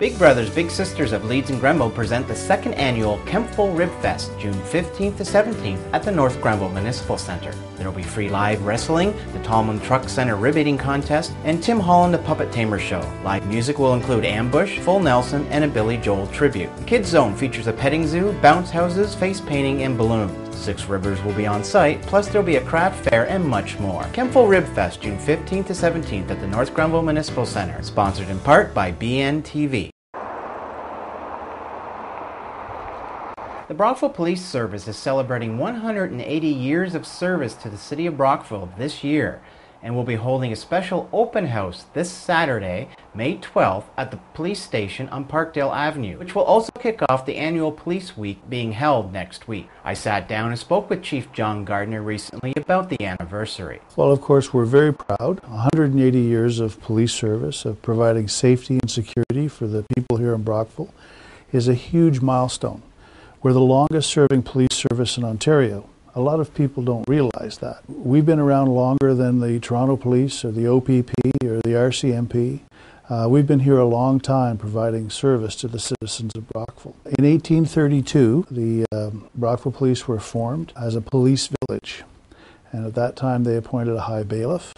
Big Brothers Big Sisters of Leeds and Grenville present the second annual Kempful Rib Fest, June 15th to 17th at the North Grenville Municipal Centre. There will be free live wrestling, the Tallman Truck Centre rib eating contest, and Tim Holland the Puppet Tamer Show. Live music will include Ambush, Full Nelson, and a Billy Joel tribute. The Kids Zone features a petting zoo, bounce houses, face painting, and balloons. 6 ribbers will be on site, plus there will be a craft fair and much more. Kempful Rib Fest, June 15th to 17th at the North Grenville Municipal Centre. Sponsored in part by BNTV. The Brockville Police Service is celebrating 180 years of service to the City of Brockville this year and will be holding a special open house this Saturday, May 12th at the police station on Parkdale Avenue, which will also kick off the annual Police Week being held next week. I sat down and spoke with Chief John Gardner recently about the anniversary. Well, of course, we're very proud. 180 years of police service, of providing safety and security for the people here in Brockville is a huge milestone. We're the longest serving police service in Ontario. A lot of people don't realize that. We've been around longer than the Toronto Police or the OPP or the RCMP. We've been here a long time providing service to the citizens of Brockville. In 1832, the Brockville Police were formed as a police village. And at that time they appointed a high bailiff.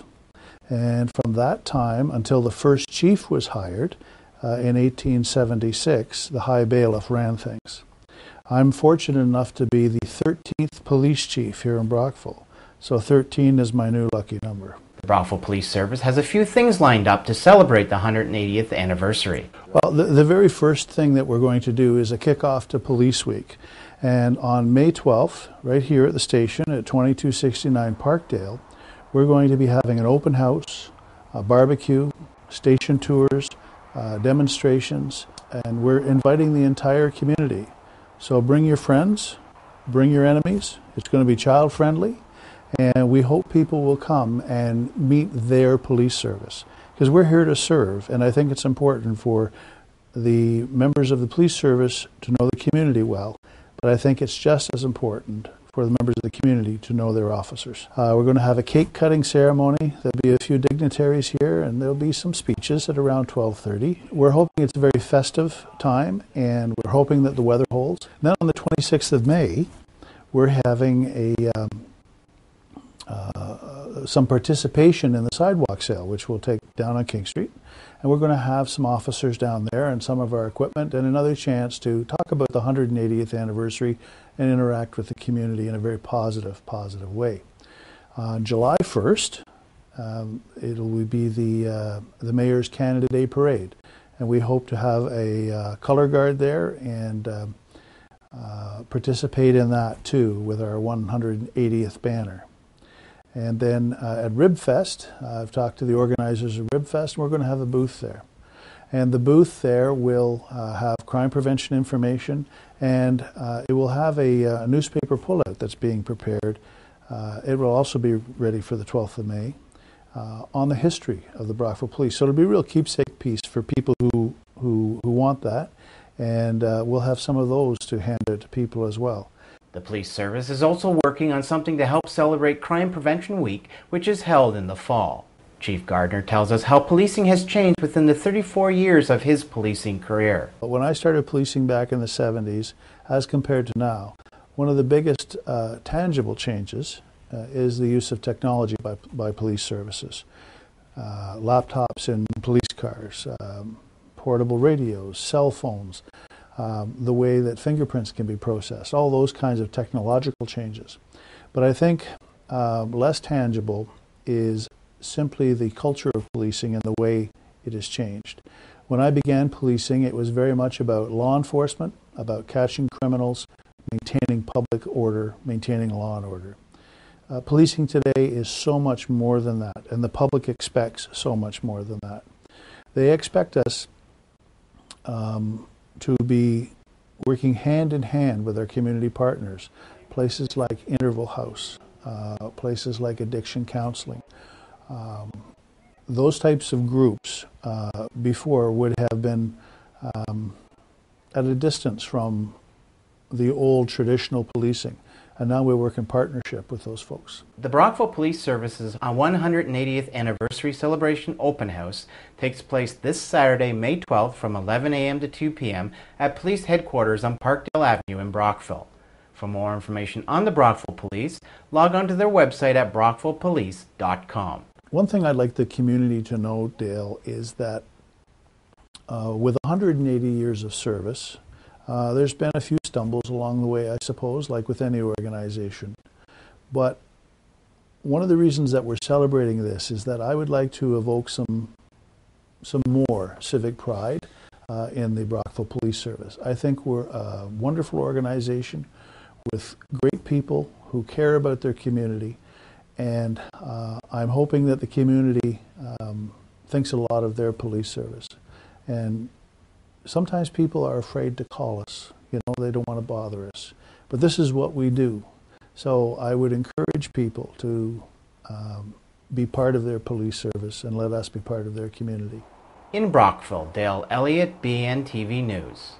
And from that time until the first chief was hired in 1876, the high bailiff ran things. I'm fortunate enough to be the 13th police chief here in Brockville, so 13 is my new lucky number. The Brockville Police Service has a few things lined up to celebrate the 180th anniversary. Well, the very first thing that we're going to do is a kickoff to Police Week. And on May 12th, right here at the station at 2269 Parkdale, we're going to be having an open house, a barbecue, station tours, demonstrations, and we're inviting the entire community. So bring your friends, bring your enemies. It's going to be child friendly, and we hope people will come and meet their police service because we're here to serve, and I think it's important for the members of the police service to know the community well, but I think it's just as important for the members of the community to know their officers. We're going to have a cake cutting ceremony. There'll be a few dignitaries here, and there'll be some speeches at around 12:30. We're hoping it's a very festive time, and we're hoping that the weather holds. Then on the 26th of May, we're having some participation in the sidewalk sale, which will take down on King Street. And we're going to have some officers down there and some of our equipment and another chance to talk about the 180th anniversary and interact with the community in a very positive way. On July 1st, it will be the Mayor's Canada Day Parade. And we hope to have a color guard there and participate in that too with our 180th banner. And then at Rib Fest, I've talked to the organizers of Rib Fest, and we're going to have a booth there. And the booth there will have crime prevention information, and it will have a newspaper pullout that's being prepared. It will also be ready for the 12th of May on the history of the Brockville Police. So it'll be a real keepsake piece for people who want that, and we'll have some of those to hand out to people as well. The police service is also working on something to help celebrate Crime Prevention Week, which is held in the fall. Chief Gardner tells us how policing has changed within the 34 years of his policing career. When I started policing back in the 70s, as compared to now, one of the biggest tangible changes is the use of technology by police services. Laptops in police cars, portable radios, cell phones, the way that fingerprints can be processed, all those kinds of technological changes. But I think less tangible is simply the culture of policing and the way it has changed. When I began policing, it was very much about law enforcement, about catching criminals, maintaining public order, maintaining law and order. Policing today is so much more than that, and the public expects so much more than that. They expect us to be working hand in hand with our community partners, places like Interval House, places like addiction counseling. Those types of groups before would have been at a distance from the old traditional policing. and now we work in partnership with those folks. The Brockville Police Service's 180th Anniversary Celebration Open House takes place this Saturday, May 12th from 11 a.m. to 2 p.m. at Police Headquarters on Parkdale Avenue in Brockville. For more information on the Brockville Police, log on to their website at brockvillepolice.com. One thing I'd like the community to know, Dale, is that with 180 years of service, there's been a few stumbles along the way, I suppose, like with any organization. But one of the reasons that we're celebrating this is that I would like to evoke some more civic pride in the Brockville Police Service. I think we're a wonderful organization with great people who care about their community, and I'm hoping that the community thinks a lot of their police service. And sometimes people are afraid to call us. You know, they don't want to bother us. But this is what we do. So I would encourage people to be part of their police service and let us be part of their community. In Brockville, Dale Elliott, BNTV News.